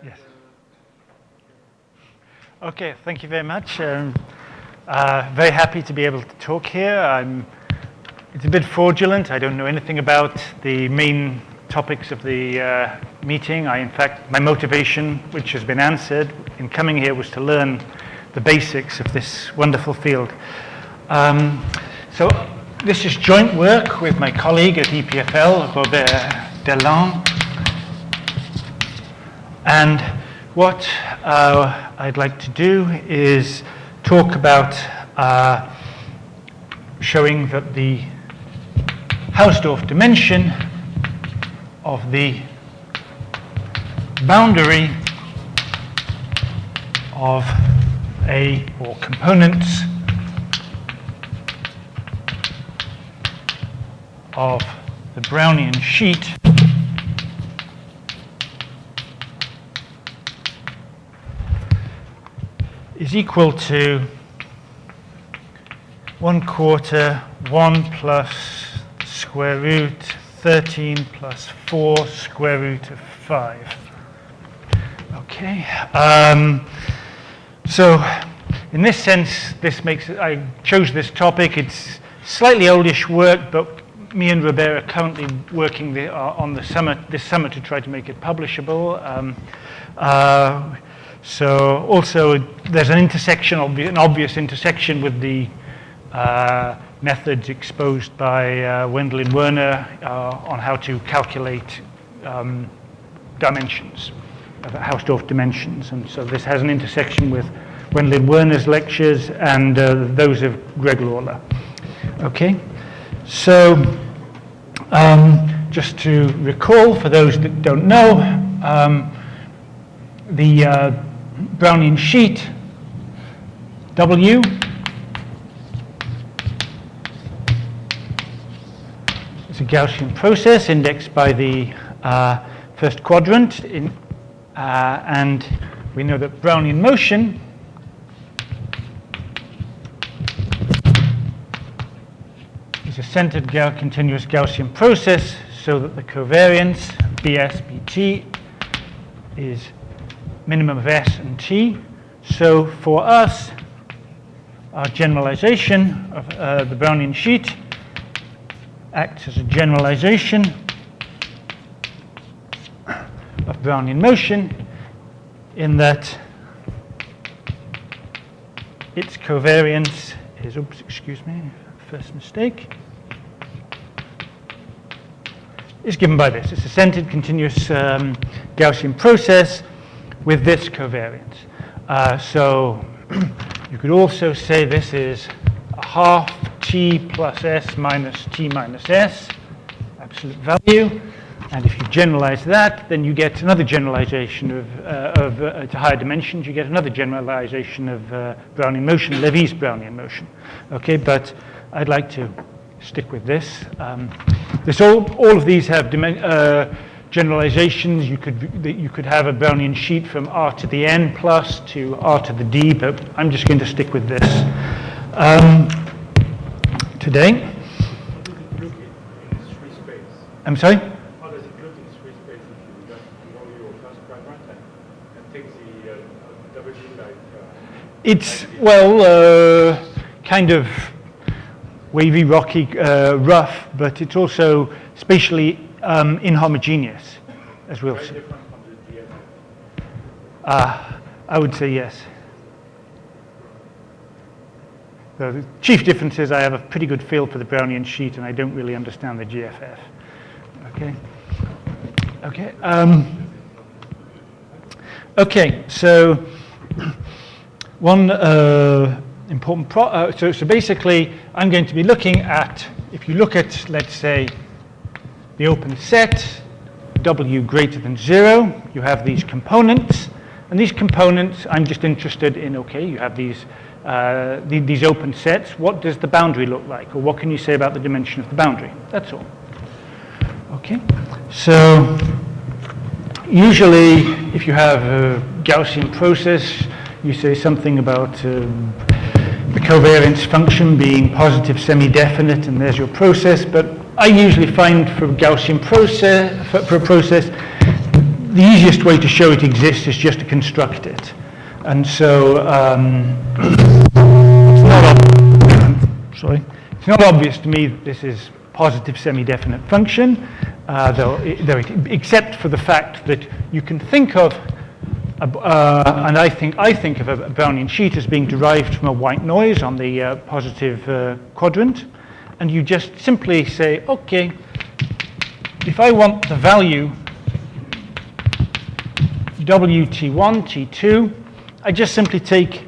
Yes. Okay, thank you very much. Very happy to be able to talk here. It's a bit fraudulent. I don't know anything about the main topics of the meeting. In fact, my motivation, which has been answered in coming here, was to learn the basics of this wonderful field. So this is joint work with my colleague at EPFL, Delong. And what I'd like to do is talk about showing that the Hausdorff dimension of the boundary of or components of the Brownian sheet is equal to 1/4 1 plus square root 13 plus 4 square root of 5. Okay. So in this sense, I chose this topic. It's slightly oldish work, but me and Robert are currently working on this summer to try to make it publishable. So also there's an obvious intersection with the methods exposed by Wendell and Werner on how to calculate dimensions, Hausdorff dimensions. And so this has an intersection with Wendell and Werner's lectures and those of Greg Lawler. Okay, so just to recall, for those that don't know, the Brownian sheet, W, is a Gaussian process indexed by the first quadrant, and we know that Brownian motion is a centered continuous Gaussian process, so that the covariance Bs, Bt is minimum of S and T. So for us, our generalization of the Brownian sheet acts as a generalization of Brownian motion in that its covariance is, first mistake, is given by this. It's a centered continuous Gaussian process with this covariance. So you could also say this is a half t plus s minus t minus s, absolute value. And if you generalize that, then you get another generalization to higher dimensions. You get another generalization of Brownian motion, Lévy's Brownian motion. Okay, but I'd like to stick with this. All of these have generalizations. You could have a Brownian sheet from R to the n plus to R to the d, but I'm just going to stick with this today. I'm sorry? How does it look in free space if you just know your first quadrant and take the W like... It's, kind of wavy, rocky, rough, but it's also spatially inhomogeneous, as we'll see. Different from the DFF. I would say yes. The chief difference is I have a pretty good feel for the Brownian sheet, and I don't really understand the GFF. Okay. Okay. Okay. So one important so basically, I'm going to be looking at, if you look at, let's say, the open set, W greater than 0, you have these components, and these components, I'm just interested in, okay, you have these open sets, what does the boundary look like, or what can you say about the dimension of the boundary? That's all. Okay, so usually if you have a Gaussian process, you say something about the covariance function being positive semi-definite, and there's your process. But I usually find for a Gaussian process, for a process, the easiest way to show it exists is just to construct it. And so it's not obvious to me that this is positive semi-definite function, except for the fact that you can think of, and I think of a Brownian sheet as being derived from a white noise on the positive quadrant, and you just simply say, okay, if I want the value WT1, T2, I just simply take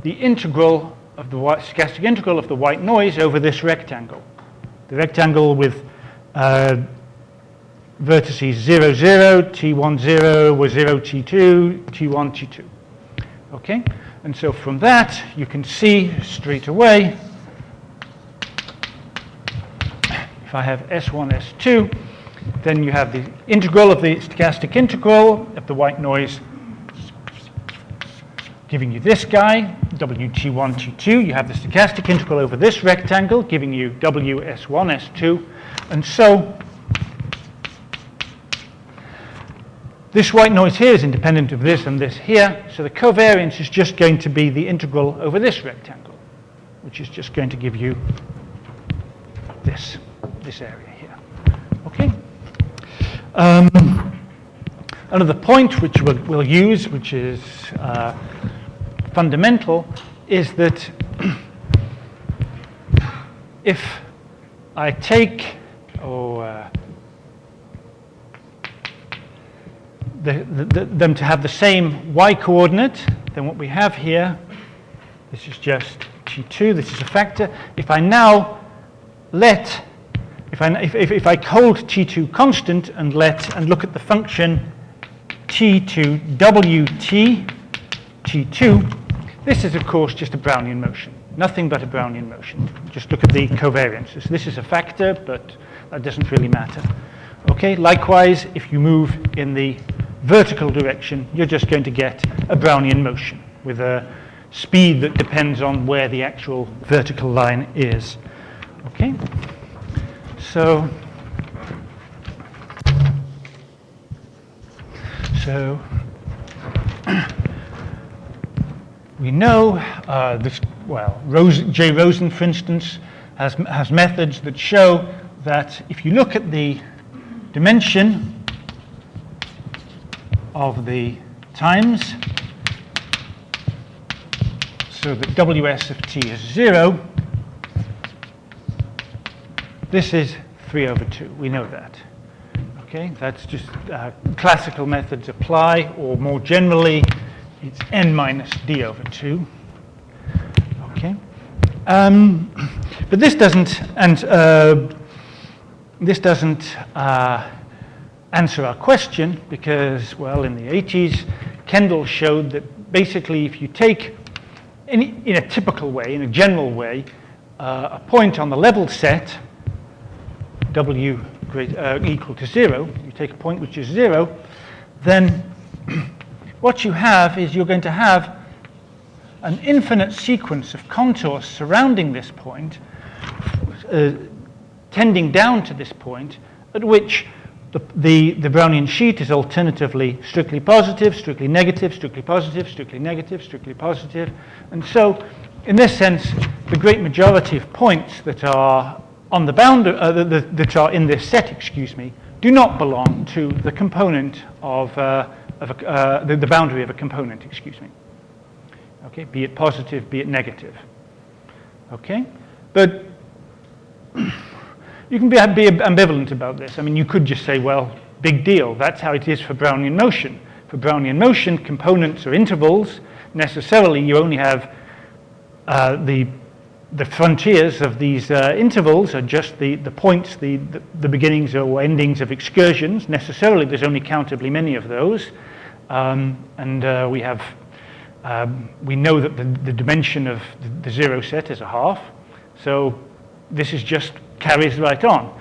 the integral of the stochastic integral of the white noise over this rectangle. The rectangle with vertices 0, 0, T1, 0, or 0, T2, T1, T2. Okay? And so from that, you can see straight away, if I have S1, S2, then you have the integral of the stochastic integral of the white noise giving you this guy, WT1, T2. You have the stochastic integral over this rectangle, giving you WS1, S2. And so this white noise here is independent of this and this here. So the covariance is just going to be the integral over this rectangle, which is just going to give you this area here. Okay? Another point which we'll use, which is fundamental, is that if I take them to have the same y coordinate, then what we have here, this is just T2, this is a factor. If I now let, if I hold T2 constant and look at the function T2 WT T2, this is of course just a Brownian motion, nothing but a Brownian motion. Just look at the covariances. This is a factor, but that doesn't really matter. Okay, likewise, if you move in the vertical direction, you're just going to get a Brownian motion with a speed that depends on where the actual vertical line is. Okay, so we know this. Well, J. Rosen, for instance, has methods that show that if you look at the dimension of the times, so that WS of t is 0, this is 3 over 2. We know that. Okay, that's just classical methods apply, or more generally, it's n minus d over 2. Okay, but this doesn't, answer our question because, well, in the 80s, Kendall showed that basically if you take, in a typical way, in a general way, a point on the level set, W equal to 0, you take a point which is 0, then what you have is you're going to have an infinite sequence of contours surrounding this point, tending down to this point, at which the Brownian sheet is alternatively strictly positive, strictly negative, strictly positive, strictly negative, strictly positive. And so, in this sense, the great majority of points that are on the boundary, that are in this set, do not belong to the component of the boundary of a component, Okay, be it positive, be it negative. Okay, but you can be ambivalent about this. I mean, you could just say, well, big deal. That's how it is for Brownian motion. For Brownian motion, components are intervals. Necessarily, you only have the frontiers of these intervals are just the points, the beginnings or endings of excursions. Necessarily, there's only countably many of those. We know that the dimension of the 0 set is a half. So this is just carries right on.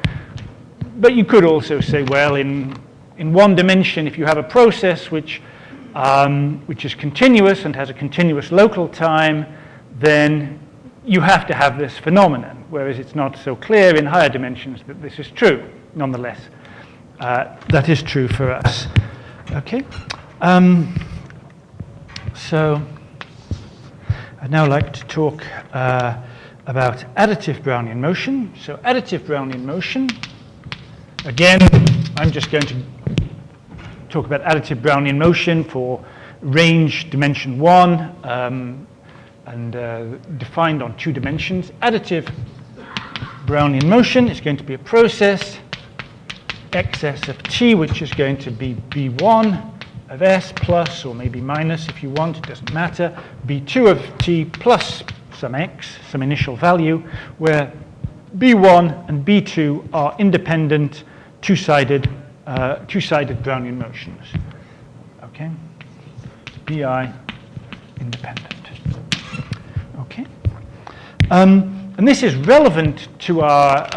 But you could also say, well, in one dimension, if you have a process which is continuous and has a continuous local time, then you have to have this phenomenon, whereas it's not so clear in higher dimensions that this is true, nonetheless. that is true for us. Okay. So I'd now like to talk about additive Brownian motion. So additive Brownian motion, again, I'm just going to talk about additive Brownian motion for range dimension 1 and defined on 2 dimensions. Additive Brownian motion is going to be a process xs of t, which is going to be b1 of s plus, or maybe minus if you want, it doesn't matter, b2 of t plus some x, some initial value, where b1 and b2 are independent two-sided Brownian motions. Okay, bi independent. Okay, and this is relevant to our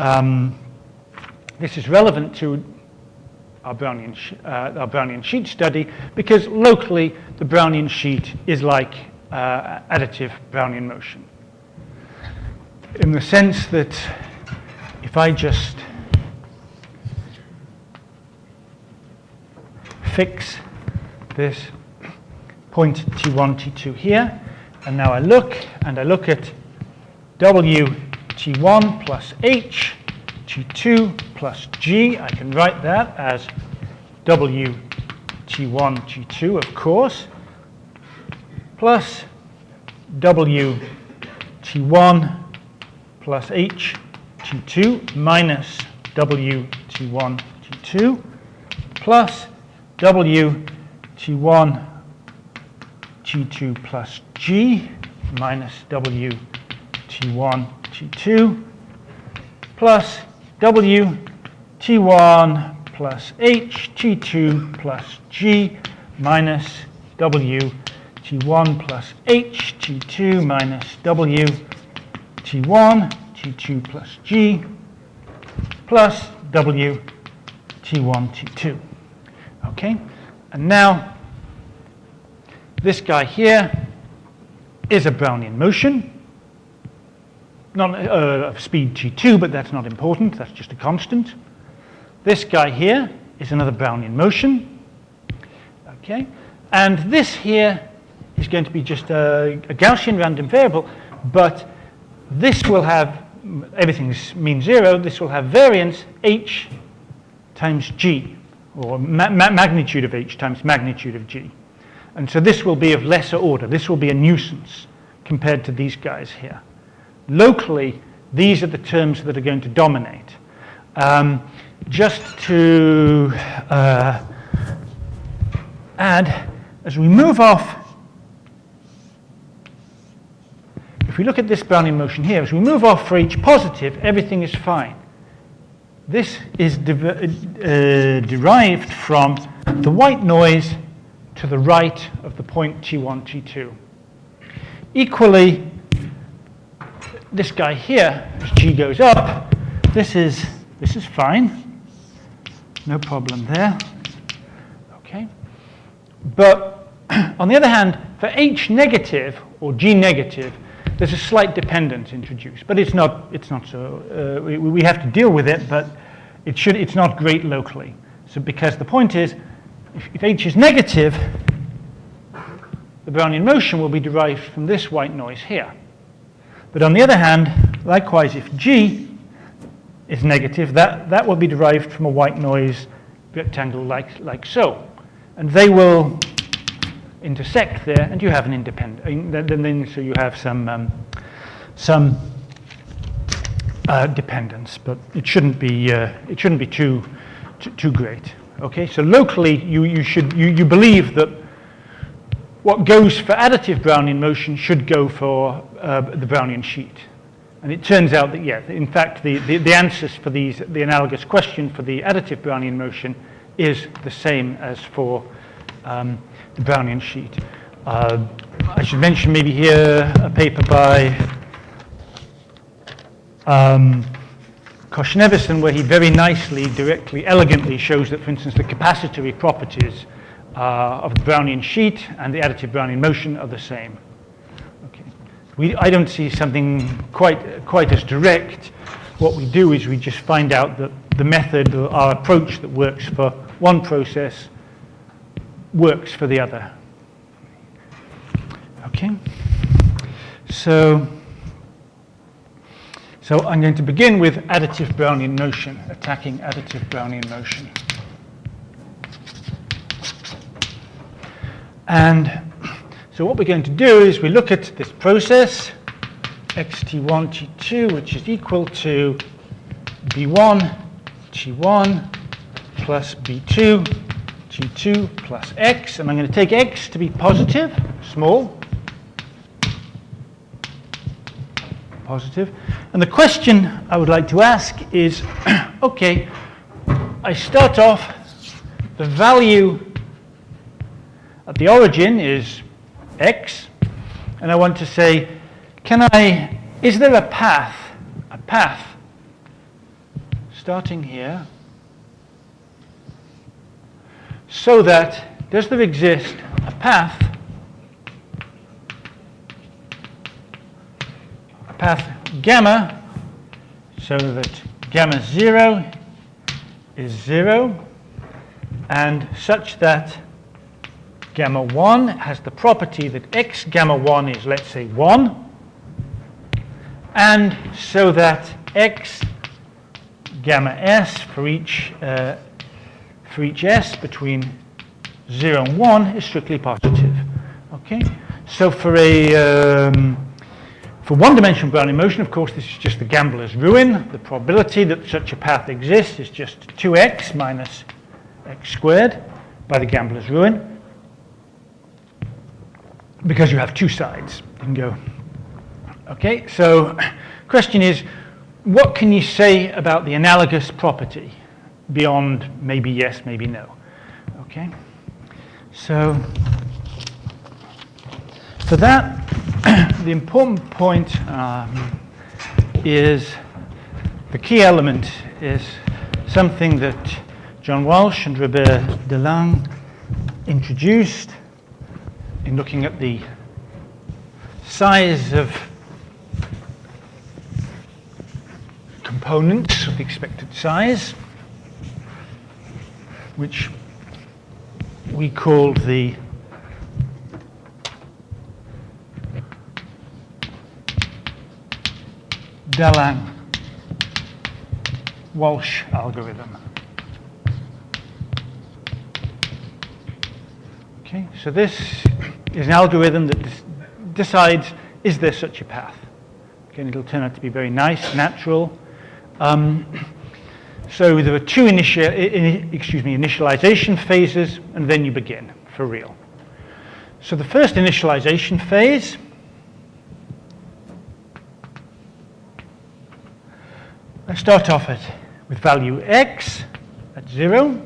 Brownian sheet study, because locally the Brownian sheet is like additive Brownian motion, in the sense that if I just fix this point T1, T2 here, and now I look at W T1 plus H T2 plus G. I can write that as W T1 T2, of course, plus W T1 plus H T2 minus W T1 T2 plus W T1 T2 plus G minus W T1 T2 plus W T1 plus H T2 plus G minus W T1 plus H T2 minus W T1 T2 plus G plus W T1 T2. Okay, and now this guy here is a Brownian motion, not of speed T2, but that's not important, that's just a constant. This guy here is another Brownian motion. Okay, and this here is going to be just a Gaussian random variable, but this will have, everything means 0, this will have variance h times g, or magnitude of h times magnitude of g. And so this will be of lesser order. This will be a nuisance compared to these guys here. Locally, these are the terms that are going to dominate. Just to add, as we move off, if we look at this Brownian motion here, as we move off for h positive, everything is fine. This is derived from the white noise to the right of the point T1, T2. Equally, this guy here, as g goes up, this is fine, no problem there. Okay, but on the other hand, for h negative or g negative, there's a slight dependence introduced, but it's not so. We have to deal with it, but it's not great locally. So because the point is, if h is negative, the Brownian motion will be derived from this white noise here. But on the other hand, likewise, if g is negative, that will be derived from a white noise rectangle like so. And they will intersect there, and you have an independent. Then so you have some dependence, but it shouldn't be too great. Okay, so locally you believe that what goes for additive Brownian motion should go for the Brownian sheet, and it turns out that in fact the answers for the analogous question for the additive Brownian motion is the same as for the Brownian sheet. I should mention maybe here a paper by Koshnevison, where he very nicely, directly, elegantly shows that, for instance, the capacitory properties of the Brownian sheet and the additive Brownian motion are the same. Okay. I don't see something quite as direct. what we do is we just find out that the method or our approach that works for one process works for the other. Okay? So I'm going to begin with additive Brownian motion, attacking additive Brownian motion. And so what we're going to do is we look at this process, xt1, t2, which is equal to b1, t1, plus b2, t2, plus x. And I'm going to take x to be positive, small, positive. And the question I would like to ask is, okay, I start off, the value at the origin is x, and I want to say, is there a path starting here, so that, does there exist a path gamma, so that gamma 0 is 0, and such that gamma 1 has the property that x gamma 1 is, let's say, 1, and so that x gamma s for each s between 0 and 1 is strictly positive. Okay? So for one-dimensional Brownian motion, of course, this is just the gambler's ruin. The probability that such a path exists is just 2x minus x squared by the gambler's ruin, because you have two sides. You can go. Okay, so question is, what can you say about the analogous property beyond maybe yes, maybe no? Okay, so for that, the important point is, the key element is something that John Walsh and Robert Delong introduced in looking at the size of components of the expected size, which we called the Delong-Walsh algorithm. Okay, so this is an algorithm that decides, is there such a path? Okay, and it'll turn out to be very nice, natural. So there are two initialization phases, and then you begin, for real. So the first initialization phase I start off with value x at 0,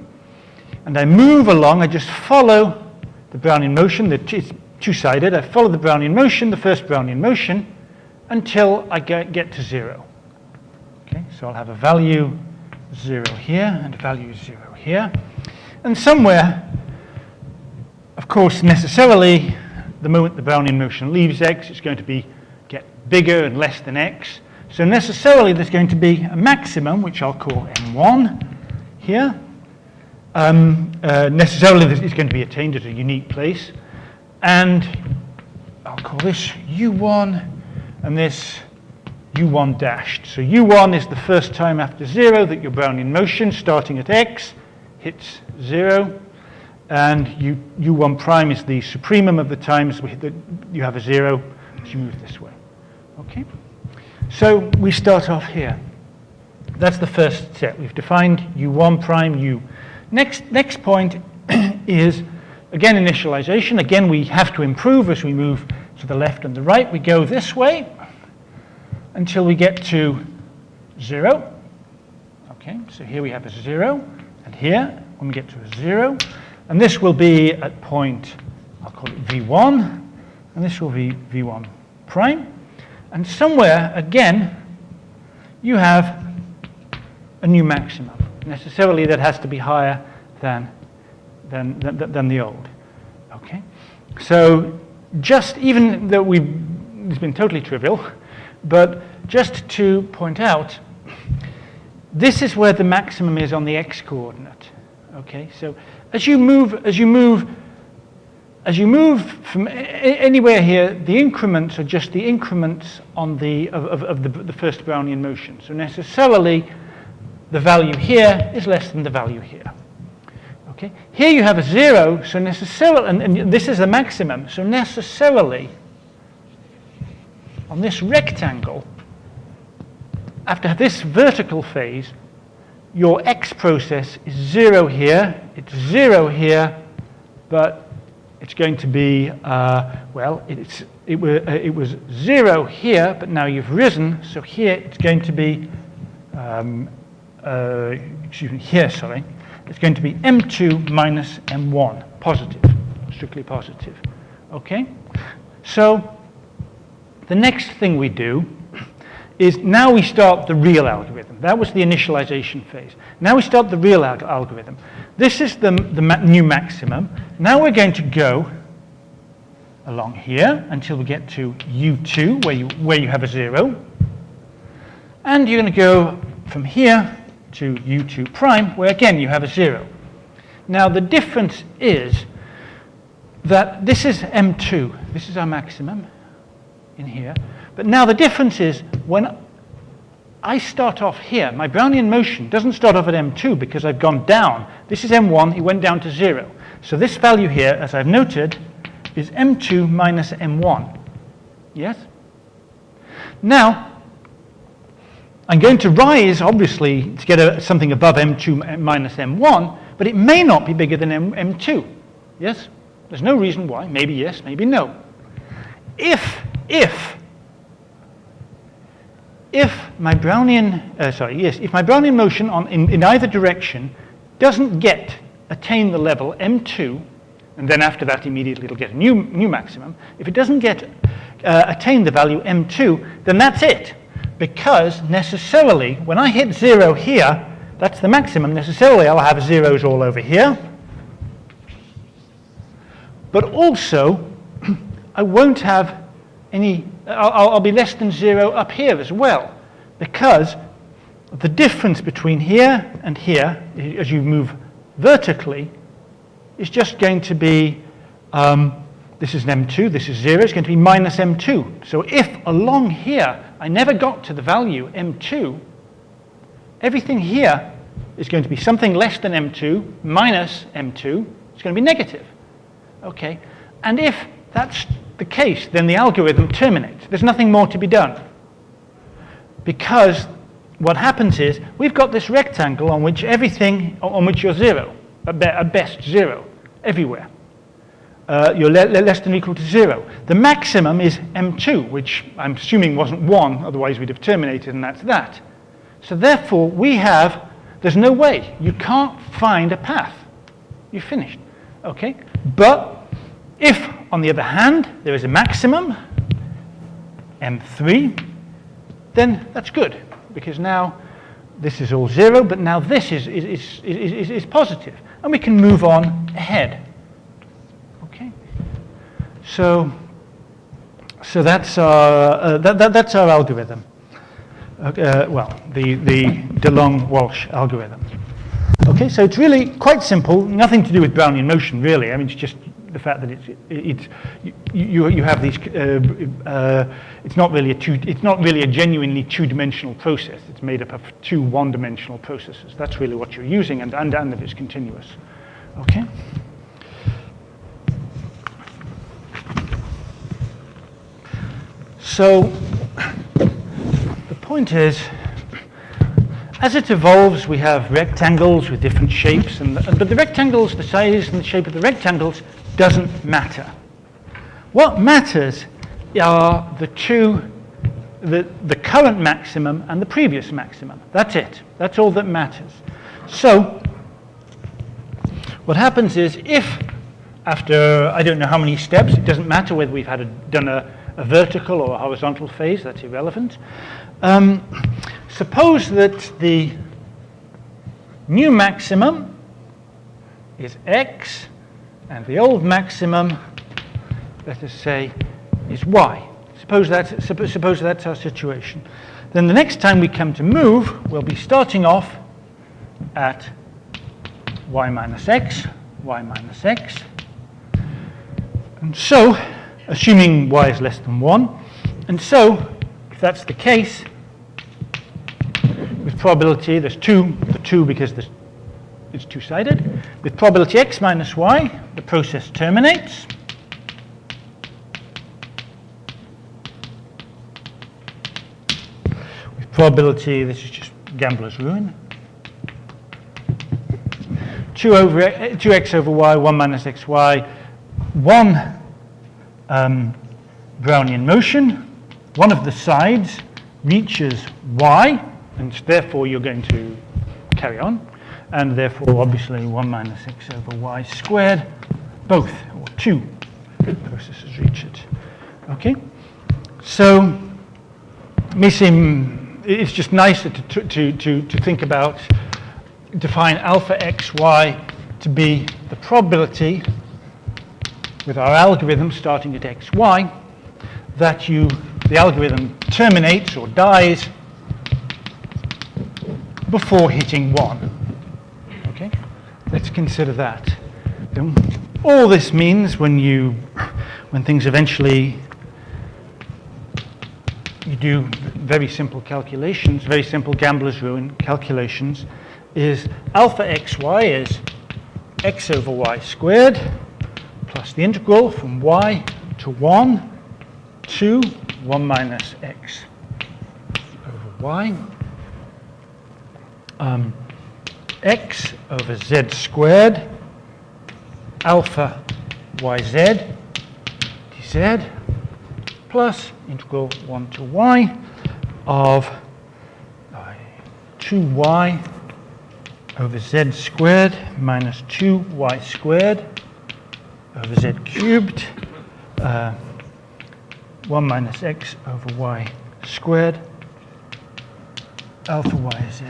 and I move along. I just follow the Brownian motion. It's two-sided. I follow the Brownian motion, the first Brownian motion, until I get to 0. Okay, so I'll have a value 0 here and a value 0 here. And somewhere, of course, necessarily, the moment the Brownian motion leaves x, it's going to get bigger and less than x. So necessarily, there's going to be a maximum, which I'll call m1 here. Necessarily, it's going to be attained at a unique place. And I'll call this u1, and this u1 dashed. So u1 is the first time after 0 that your Brownian motion, starting at x, hits 0. And u1 prime is the supremum of the times that you have a 0 as you move this way. Okay? So we start off here. That's the first step. We've defined u1 prime u. Next point is, again, initialization. Again, we have to improve as we move to the left and the right. We go this way until we get to 0. Okay, so here we have a 0. And here, when we get to a 0, and this will be at point, I'll call it v1, and this will be v1 prime. And somewhere, again, you have a new maximum. Necessarily, that has to be higher than the old. Okay? So just, even though it's been totally trivial, but just to point out this is where the maximum is on the x-coordinate. Okay, so as you move from anywhere here, the increments are just the increments on of the first Brownian motion. So necessarily, the value here is less than the value here. Okay, here you have a 0, so necessarily, and this is the maximum, so necessarily, on this rectangle, after this vertical phase, your x process is 0 here, it's 0 here, but it's going to be, well, it was 0 here, but now you've risen, so here it's going to be, excuse me, here, sorry, it's going to be m2 minus m1, positive, strictly positive, okay? So the next thing we do is now we start the real algorithm. That was the initialization phase. Now we start the real algorithm. This is the new maximum. Now we're going to go along here until we get to u2, where you have a 0. And you're going to go from here to u2 prime, where again you have a 0. Now the difference is that this is m2. This is our maximum in here. But now the difference is when I start off here, my Brownian motion doesn't start off at m2 because I've gone down. This is m1, it went down to 0. So this value here, as I've noted, is m2 minus m1. Yes? Now, I'm going to rise, obviously, to get something above m2 minus m1, but it may not be bigger than m2. Yes? There's no reason why. Maybe yes, maybe no. If my Brownian, if my Brownian motion in either direction doesn't attain the level m2, and then after that immediately it'll get a new maximum. If it doesn't attain the value m2, then that's it. Because necessarily, when I hit 0 here, that's the maximum. Necessarily, I'll have zeros all over here. But also, I won't have any, I'll be less than 0 up here as well. Because the difference between here and here, as you move vertically, is just going to be, this is an m2, this is 0, it's going to be minus m2. So if along here I never got to the value m2, everything here is going to be something less than m2 minus m2. It's going to be negative. Okay, and if that's the case, then the algorithm terminates. There's nothing more to be done. Because what happens is we've got this rectangle on which you're 0, at best 0, everywhere. You're less than or equal to 0. The maximum is m2, which I'm assuming wasn't 1, otherwise we'd have terminated, and that's that. So therefore, there's no way. You can't find a path. You're finished. Okay? But if, on the other hand, there is a maximum, m3, then that's good, because now this is all 0, but now this is positive, and we can move on ahead. So that's our algorithm. Well, the Delong-Walsh algorithm. Okay, so it's really quite simple. Nothing to do with Brownian motion, really. I mean, it's just the fact that you have these. It's not really a genuinely two-dimensional process. It's made up of two one-dimensional processes. That's really what you're using, and that it's continuous. Okay. So the point is, as it evolves, we have rectangles with different shapes, but the rectangles, the size and the shape of the rectangles doesn't matter. What matters are the current maximum and the previous maximum. That's it. That's all that matters. So what happens is, if after I don't know how many steps, it doesn't matter whether we've done a vertical or a horizontal phase, that's irrelevant. Suppose that the new maximum is x, and the old maximum, let us say, is y. Suppose that's our situation. then the next time we come to move, we'll be starting off at y minus x, and so, assuming y is less than 1, and so, if that's the case, with probability, there's the 2 because it's two-sided, with probability x minus y, the process terminates. With probability, this is just gambler's ruin. 2x over y, 1 minus xy, 1 Brownian motion. One of the sides reaches y, and therefore you're going to carry on. And therefore, obviously, 1 minus x over y squared, both, or 2 processes reach it. Okay? So, it may seem, it's just nicer to think about, define alpha xy to be the probability with our algorithm starting at xy that the algorithm terminates or dies before hitting 1. Okay? Let's consider that. Then all this means when things eventually you do very simple calculations, very simple gambler's ruin calculations, is alpha xy is x over y squared plus the integral from y to 1 to 1 minus x over y, x over z squared alpha yz dz plus integral 1 to y of 2y over z squared minus 2y squared over z cubed, 1 minus x over y squared, alpha yz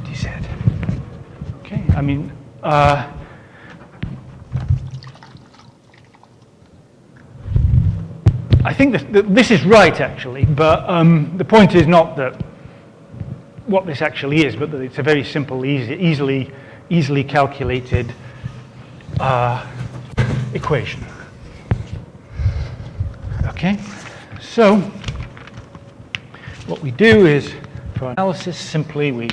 dz. Okay, I mean, I think this is right, actually, but the point is not that what this actually is, but that it's a very simple, easily calculated equation. Okay, so what we do is, for analysis, simply we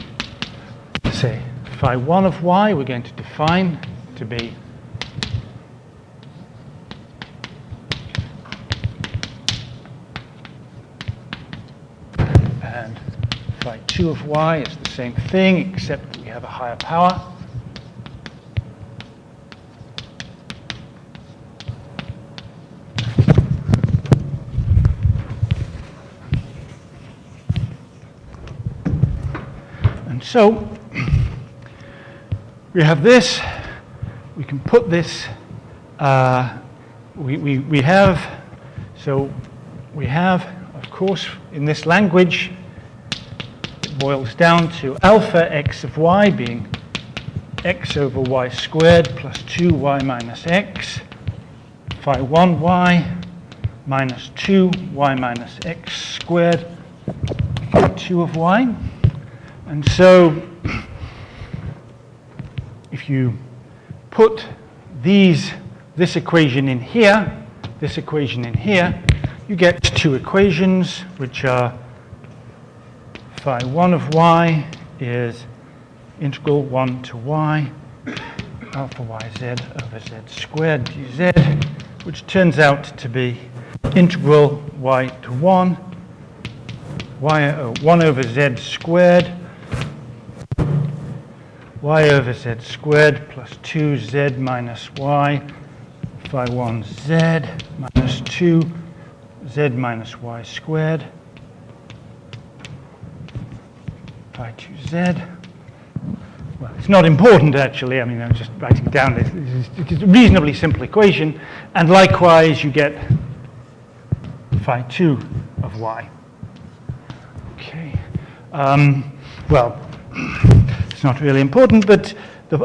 say phi 1 of y we're going to define to be and phi 2 of y is the same thing except that we have a higher power. So we have this, we can put this, we have, of course, in this language, it boils down to alpha x of y being x over y squared plus 2y minus x, phi 1y minus 2y minus x squared, 2 of y. And so, if you put this equation in here, you get two equations, which are phi 1 of y is integral 1 to y, alpha yz over z squared dz, which turns out to be integral y to 1, 1 over z squared, y over z squared plus 2z minus y, phi 1z minus 2z minus y squared, phi 2z. Well, it's not important, actually. I mean, I'm just writing down this. It's a reasonably simple equation. And likewise, you get phi 2 of y. Okay. Well, it's not really important, but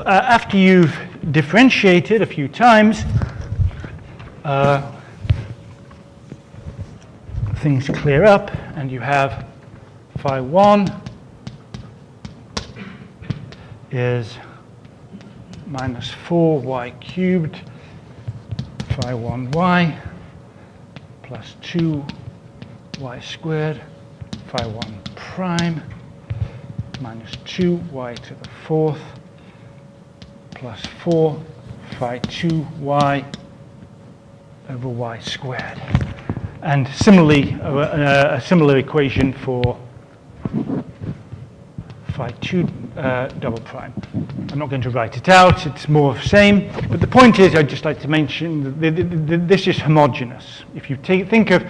after you've differentiated a few times, things clear up, and you have phi 1 is minus 4y cubed phi 1y plus 2y squared phi 1 prime minus 2y to the fourth plus 4 phi 2y over y squared. And similarly, a similar equation for phi 2 double prime. I'm not going to write it out, it's more of the same. But the point is, I'd just like to mention that this is homogeneous. If you think of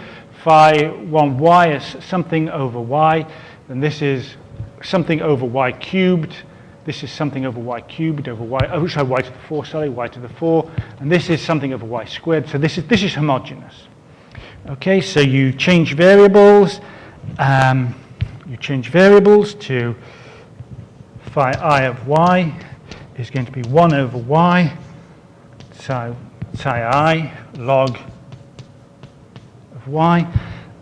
phi 1y as something over y, then this is something over y cubed. This is something over y cubed over y, oh, sorry, y to the 4, sorry, y to the 4. And this is something over y squared. So this is homogeneous. Okay, so you change variables. You change variables to phi I of y is going to be 1 over y psi I log of y.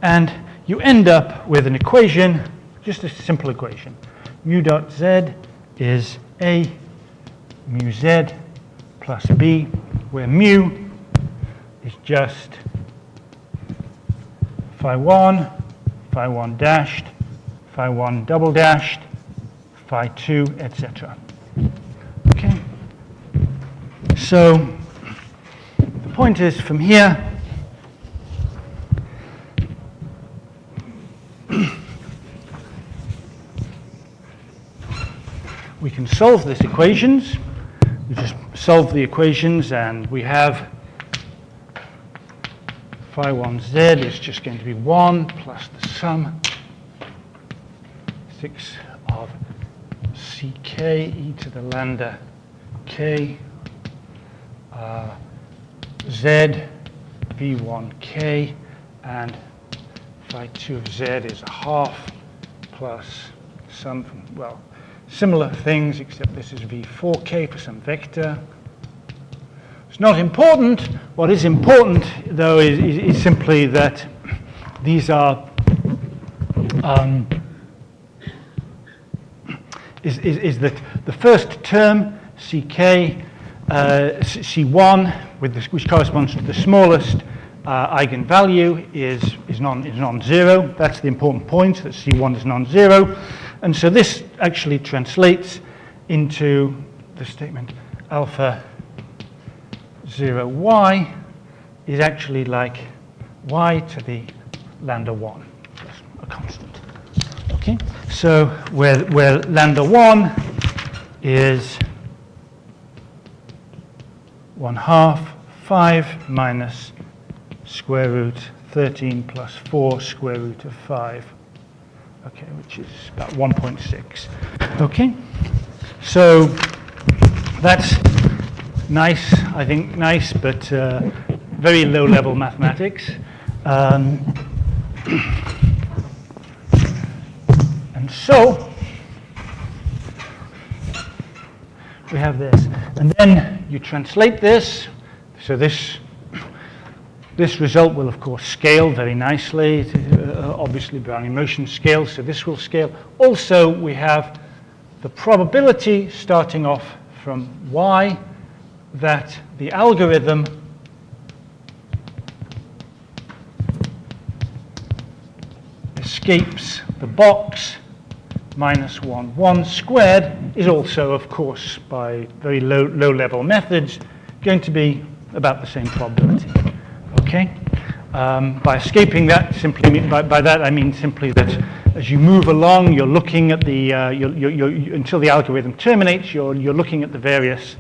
And you end up with an equation, just a simple equation. Mu dot z is a mu z plus b, where mu is just phi 1 dashed, phi 1 double dashed, phi 2, etc. Okay? So the point is, from here, we can solve these equations. We just solve the equations, and we have phi 1z is just going to be 1 plus the sum 6 of ck e to the lambda k z v1k, and phi 2 of z is a half plus some from, well, similar things, except this is v4k for some vector. It's not important. What is important, though, is simply that these are is that the first term ck c1 with this, which corresponds to the smallest eigenvalue is non-zero. That's the important point, that c1 is non-zero. And so this actually translates into the statement alpha 0y is actually like y to the lambda 1 plus a constant. Okay, so where lambda 1 is 1/2 5 minus square root 13 plus 4 square root of 5. Okay, which is about 1.6. Okay, so that's nice, I think nice, but very low-level mathematics. And so we have this, and then you translate this. So this result will, of course, scale very nicely. Obviously, Brownian motion scales, so this will scale. Also, we have the probability starting off from y that the algorithm escapes the box minus 1 squared is also, of course, by very low-level methods, going to be about the same probability. Okay? By escaping that, simply by that I mean simply that as you move along, you're looking at the until the algorithm terminates. You're looking at the various.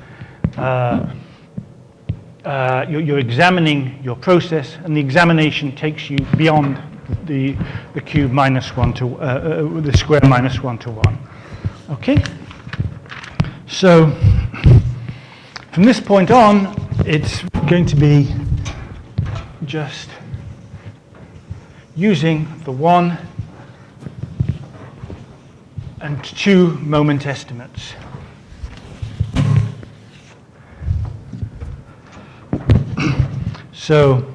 You're examining your process, and the examination takes you beyond the cube minus 1 to the square minus 1 to 1. Okay. So from this point on, it's going to be just using the 1 and 2 moment estimates. So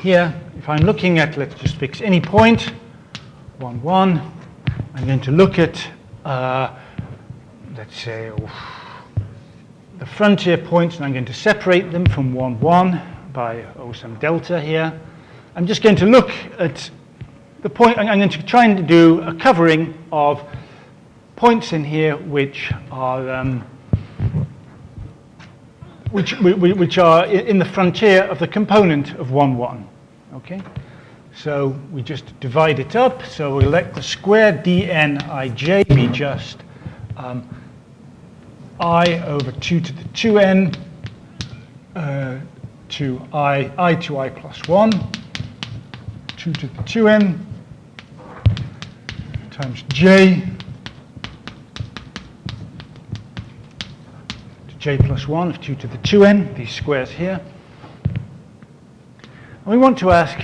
here, if I'm looking at, let's just fix any point 1, 1. I'm going to look at, let's say, the frontier points, and I'm going to separate them from 1, 1 by some delta here. I'm just going to look at the point. I'm going to try and do a covering of points in here which are which are in the frontier of the component of 1, 1. Okay, so we just divide it up. So we let the square dnij be just I over 2 to the 2n to I to I plus 1, 2 to the 2n times j to j plus 1 of 2 to the 2n, these squares here. And we want to ask,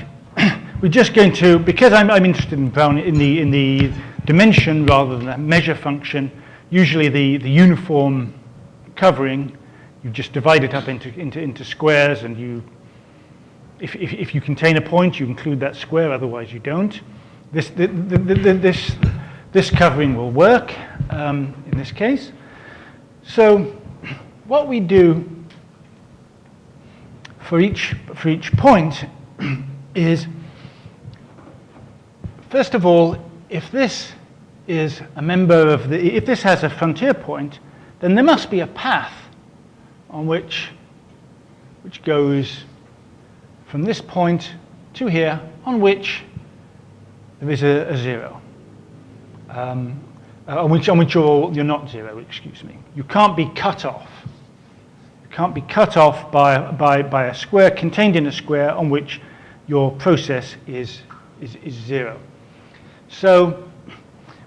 we're just going to, because I'm interested in Brownian, in the dimension rather than the measure function, usually the uniform covering, you just divide it up into squares, and you, if you contain a point, you include that square, otherwise you don't. This covering will work in this case. So what we do for each point is, first of all, if this is a member of the, if this has a frontier point, then there must be a path on which goes from this point to here, on which there is a 0, on which you're not 0. Excuse me. You can't be cut off. You can't be cut off by a square contained in a square on which your process is 0. So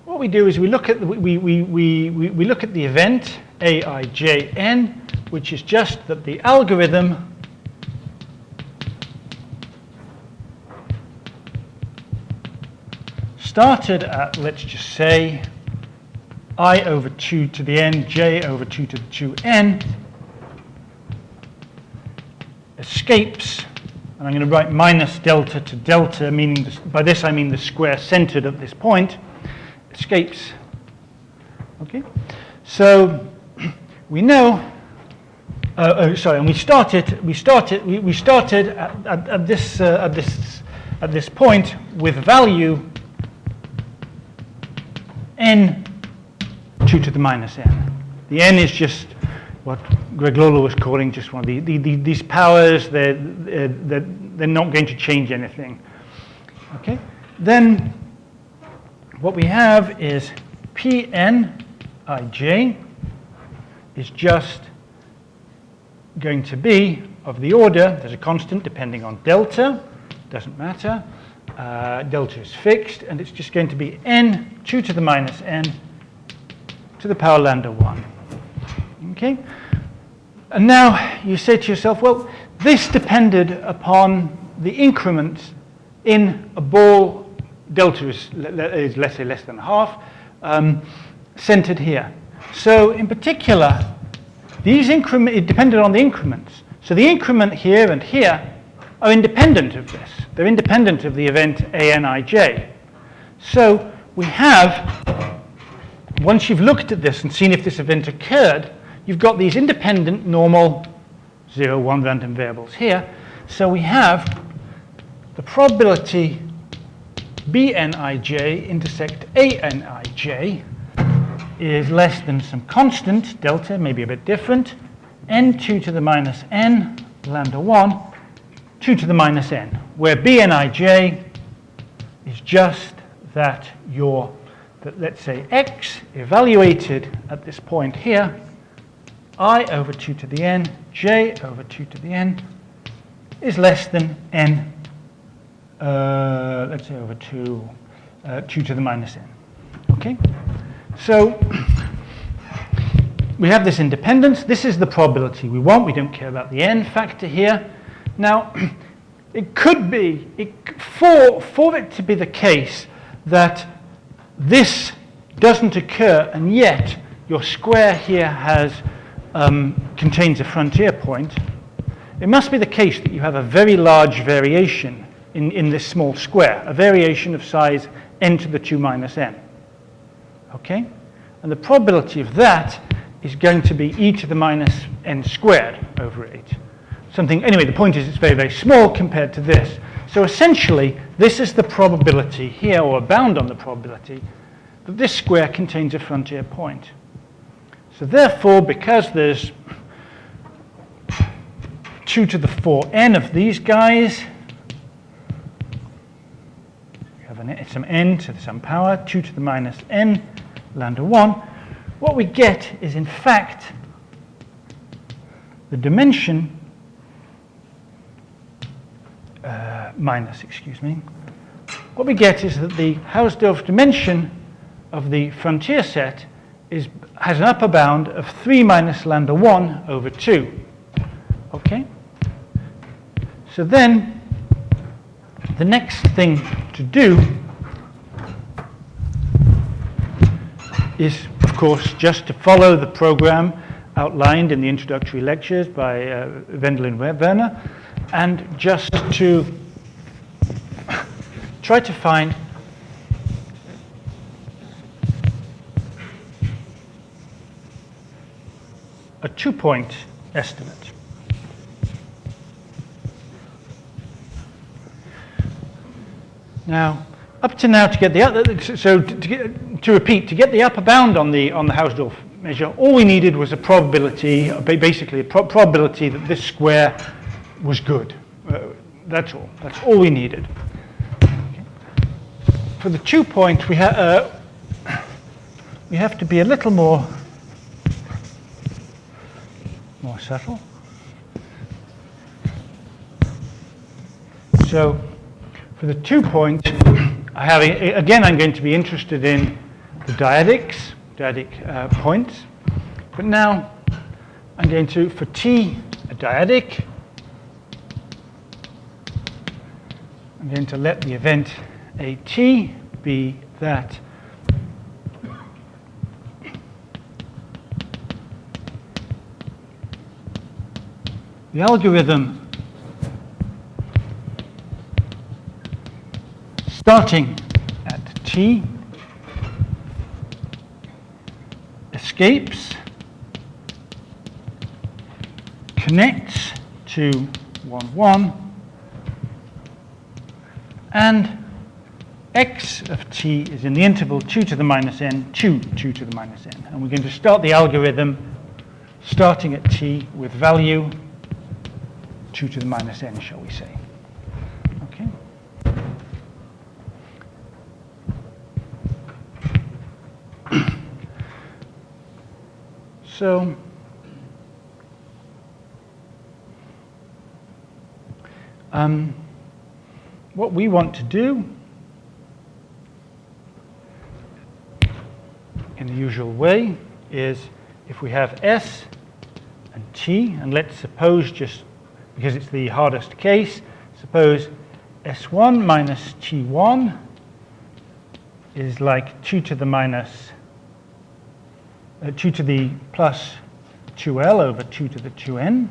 what we do is we look at we look at the event aijn, which is just that the algorithm started at, let's just say, I over 2 to the n, j over 2 to the 2n, escapes, and I'm going to write minus delta to delta, meaning by this I mean the square centered at this point, escapes. Okay, so we know. Sorry, and we started at this point with value n 2 to the minus n. The n is just what Greg Lawler was calling just one of these powers. They're not going to change anything. Okay, then what we have is Pnij is just going to be of the order, there's a constant depending on delta, doesn't matter, delta is fixed, and it's just going to be n 2 to the minus n to the power lambda 1. Okay? And now you say to yourself, well, this depended upon the increment in a ball, delta is let's say less than half, centered here. So in particular, it depended on the increments. So the increment here and here are independent of this. They're independent of the event ANIJ. So we have, once you've looked at this and seen if this event occurred, you've got these independent normal 0, 1 random variables here. So we have the probability BNIJ intersect ANIJ is less than some constant, delta, maybe a bit different, n2 to the minus n, lambda 1, 2 to the minus n, where BNIJ is just that let's say x evaluated at this point here, I over 2 to the n, j over 2 to the n, is less than n, let's say over 2 to the minus n. Okay? So we have this independence. This is the probability we want. We don't care about the n factor here. Now, it could be, for it to be the case that this doesn't occur, and yet your square here contains a frontier point, it must be the case that you have a very large variation in this small square, a variation of size n to the 2 minus n. Okay? And the probability of that is going to be e to the minus n squared over 8. Anyway, the point is it's very, very small compared to this. So essentially, this is the probability here, or a bound on the probability, that this square contains a frontier point. So therefore, because there's 2 to the 4n of these guys, we have some n to some power, 2 to the minus n, lambda 1. What we get is, in fact, the dimension what we get is that the Hausdorff dimension of the frontier set has an upper bound of 3 minus lambda 1 over 2. Okay? So then, the next thing to do is, of course, just to follow the program outlined in the introductory lectures by Wendel and Werner, and just to try to find a 2-point estimate. Now, up to now, to get the to get the upper bound on the Hausdorff measure, all we needed was a probability, basically a probability that this square was good. That's all. That's all we needed. Okay. For the 2-point, we have to be a little more subtle. So, for the 2-point, I'm going to be interested in the dyadic points. But now, I'm going to, for t, a dyadic, I'm going to let the event at be that the algorithm starting at t escapes, connects to 1, 1, and x of t is in the interval 2 to the minus n, 2 to the minus n. And we're going to start the algorithm starting at t with value 2 to the minus n, shall we say. Okay. So, what we want to do in the usual way is, if we have s and t, and let's suppose, just because it's the hardest case, suppose s1 minus t1 is like 2 to the minus 2 to the plus 2l over 2 to the 2n.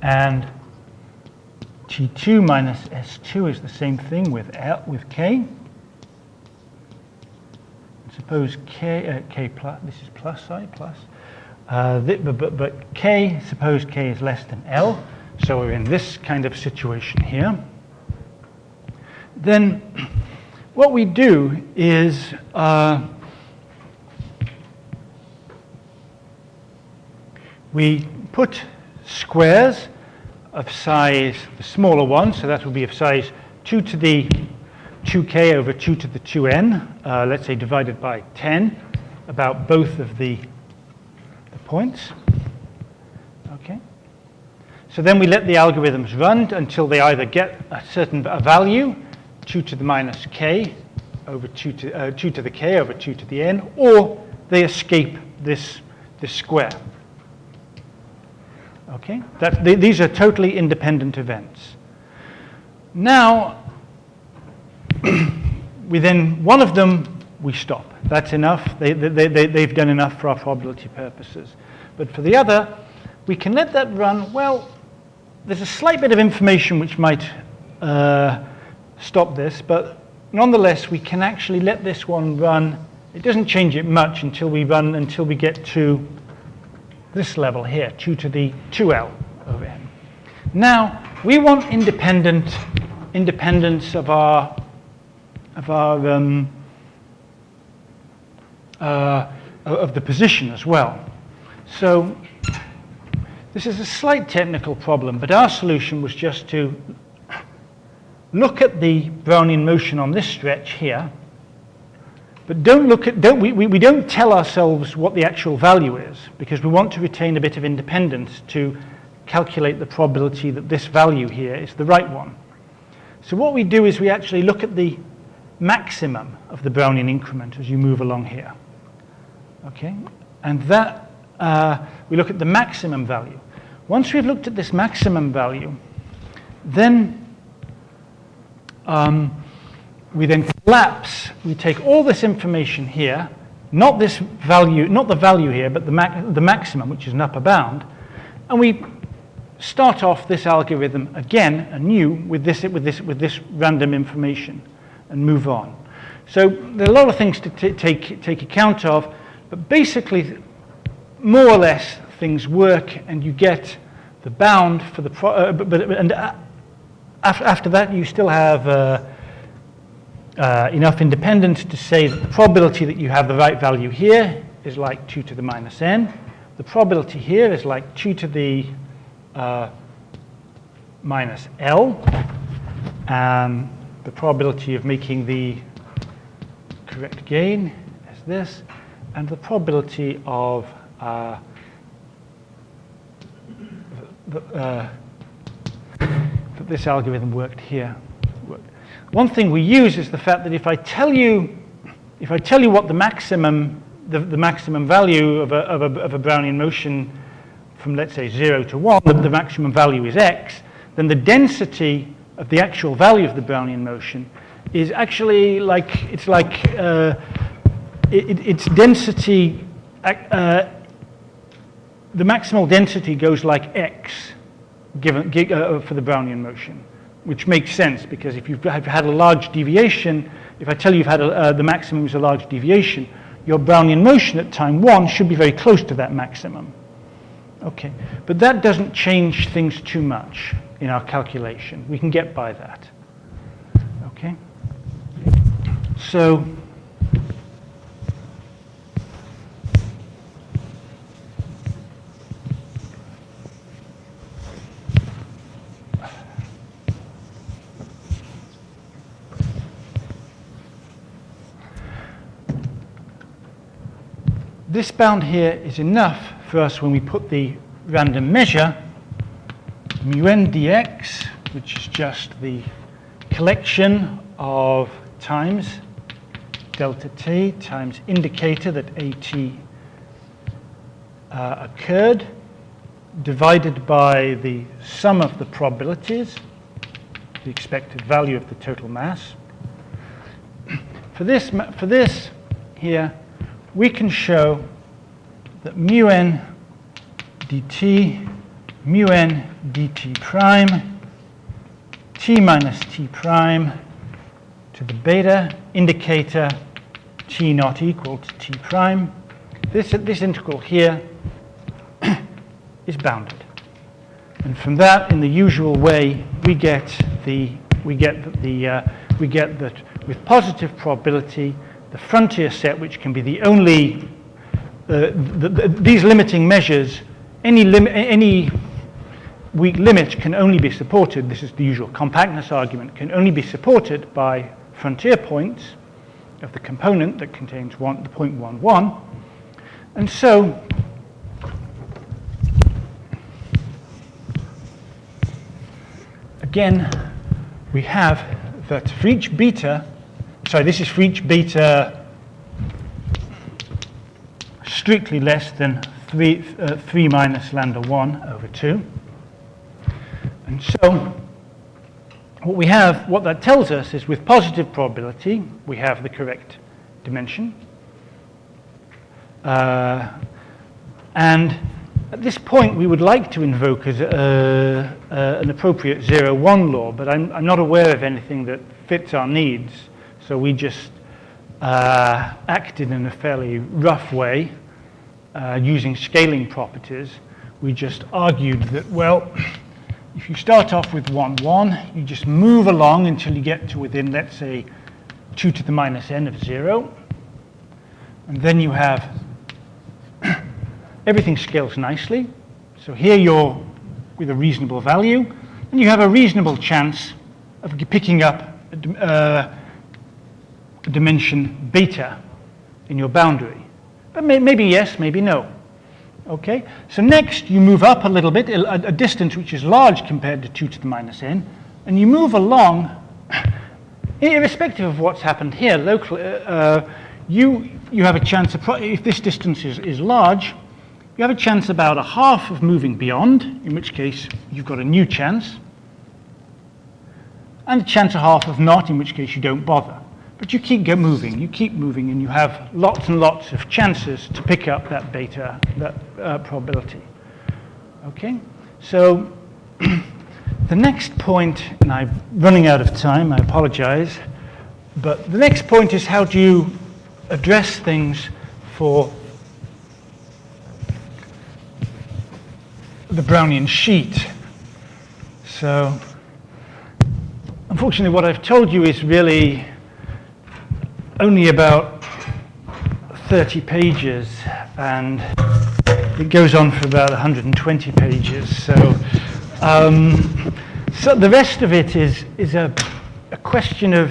And t2 minus s2 is the same thing with k. And suppose k plus, this is plus, sorry, plus. But k, suppose k is less than l. So we're in this kind of situation here. Then what we do is we put squares of size, the smaller one, so that will be of size 2 to the 2k over 2 to the 2n, let's say divided by 10, about both of the points. Okay. So then we let the algorithms run until they either get a certain value, 2 to the minus k over 2 to the k over 2 to the n, or they escape this square. Okay, these are totally independent events. Now, within one of them, we stop. That's enough. They've done enough for our probability purposes. But for the other, we can let that run, well, there's a slight bit of information which might stop this, but nonetheless, we can actually let this one run. It doesn't change it much until we get to this level here, 2 to the 2L over n. Now, we want independence of the position as well. So this is a slight technical problem, but our solution was just to look at the Brownian motion on this stretch here, but we don't tell ourselves what the actual value is, because we want to retain a bit of independence to calculate the probability that this value here is the right one. So what we do is we actually look at the maximum of the Brownian increment as you move along here. Okay? And that, we look at the maximum value. Once we've looked at this maximum value, then we then collapse, we take all this information here, not this value, not the value here, but the maximum, which is an upper bound, and we start off this algorithm again anew with this random information and move on. So there are a lot of things to take account of, but basically, more or less, things work, and you get the bound for the after that, you still have enough independence to say that the probability that you have the right value here is like 2 to the minus n. The probability here is like 2 to the minus L. And the probability of making the correct gain is this. And the probability of that this algorithm worked here. One thing we use is the fact that if I tell you what the maximum value of a Brownian motion from, let's say, 0 to 1, the maximum value is x, then the density of the actual value of the Brownian motion is actually like its density. The maximal density goes like x given for the Brownian motion, which makes sense because if you've had a large deviation, if I tell you you've had the maximum is a large deviation, your Brownian motion at time 1 should be very close to that maximum. Okay, but that doesn't change things too much in our calculation. We can get by that. Okay, so this bound here is enough for us when we put the random measure mu n dx, which is just the collection of times delta t times indicator that at occurred, divided by the sum of the probabilities, the expected value of the total mass. For this here, we can show that mu n dt, mu n dt prime, t minus t prime to the beta indicator t not equal to t prime. This integral here is bounded, and from that, in the usual way, we get that with positive probability, the frontier set, which can be the only these limiting measures, any weak limit can only be supported. This is the usual compactness argument. Can only be supported by frontier points of the component that contains the 0.11, and so again we have that for each beta. Sorry, this is for each beta strictly less than 3 minus lambda 1 over 2. And so what that tells us is with positive probability, we have the correct dimension. And At this point, we would like to invoke an appropriate 0-1 law, but I'm not aware of anything that fits our needs. So we just acted in a fairly rough way, using scaling properties. We just argued that, well, if you start off with 1, you just move along until you get to within, let's say, 2 to the minus n of 0. And then you have everything scales nicely. So here you're with a reasonable value, and you have a reasonable chance of picking up a dimension beta in your boundary. But maybe yes, maybe no. Okay, so next you move up a little bit, a distance which is large compared to 2 to the minus n, and you move along, irrespective of what's happened here locally, you have a chance, if this distance is large, you have a chance about a half of moving beyond, in which case you've got a new chance, and a chance a half of not, in which case you don't bother. But you keep moving, and you have lots and lots of chances to pick up that beta, that probability. Okay, so the next point, and I'm running out of time, I apologize, but the next point is how do you address things for the Brownian sheet. So, unfortunately, what I've told you is really only about 30 pages, and it goes on for about 120 pages. So, so the rest of it is a question of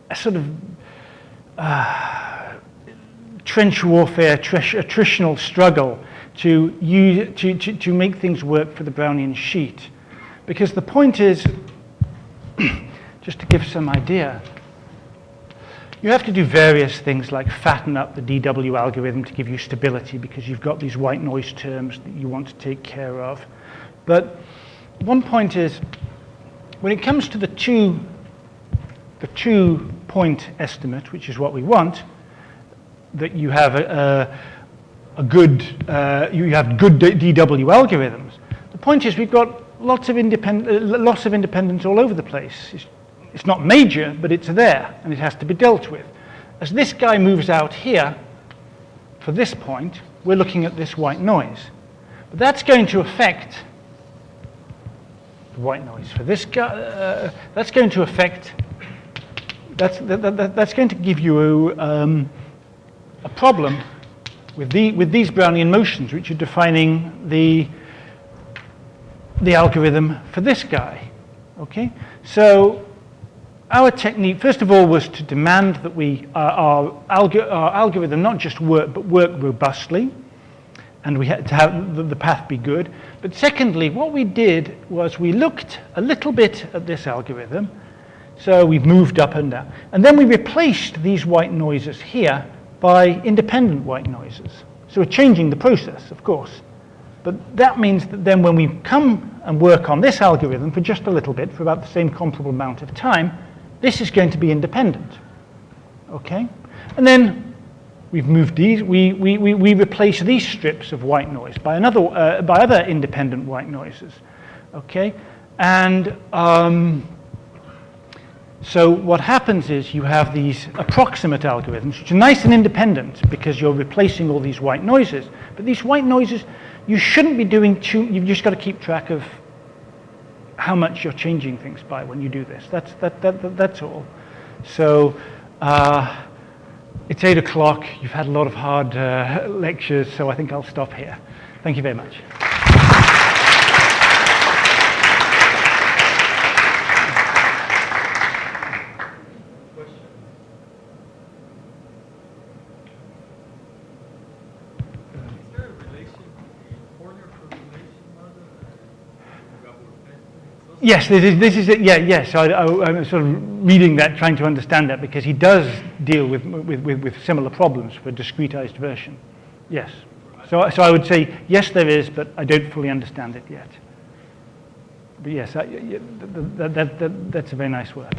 a sort of trench warfare, attritional struggle to make things work for the Brownian sheet. Because the point is, just to give some idea, you have to do various things like fatten up the DW algorithm to give you stability because you've got these white noise terms that you want to take care of. But one point is, when it comes to the two-point estimate, which is what we want, that you have good DW algorithms. The point is we've got lots of independence all over the place. It's not major, but it's there, and it has to be dealt with. As this guy moves out here, for this point, we're looking at this white noise. But that's going to affect the white noise. For this guy, that's going to affect. That's going to give you a problem with these Brownian motions, which are defining the algorithm for this guy. Okay, so our technique, first of all, was to demand that our algorithm not just work, but work robustly, and we had to have the path be good. But secondly, what we did was we looked a little bit at this algorithm. So we've moved up and down. And then we replaced these white noises here by independent white noises. So we're changing the process, of course. But that means that then when we come and work on this algorithm for just a little bit, for about the same comparable amount of time, this is going to be independent. Okay? And then we've moved these, we replace these strips of white noise by other independent white noises. Okay? And so what happens is you have these approximate algorithms, which are nice and independent because you're replacing all these white noises. But these white noises, you shouldn't be doing you've just got to keep track of how much you're changing things by when you do this. That's all. So it's 8 o'clock. You've had a lot of hard lectures, so I think I'll stop here. Thank you very much. Yes, this is it. Yeah, yes. I'm sort of reading that, trying to understand that, because he does deal with similar problems for a discretized version. Yes. So I would say yes, there is, but I don't fully understand it yet. But yes, that's a very nice work.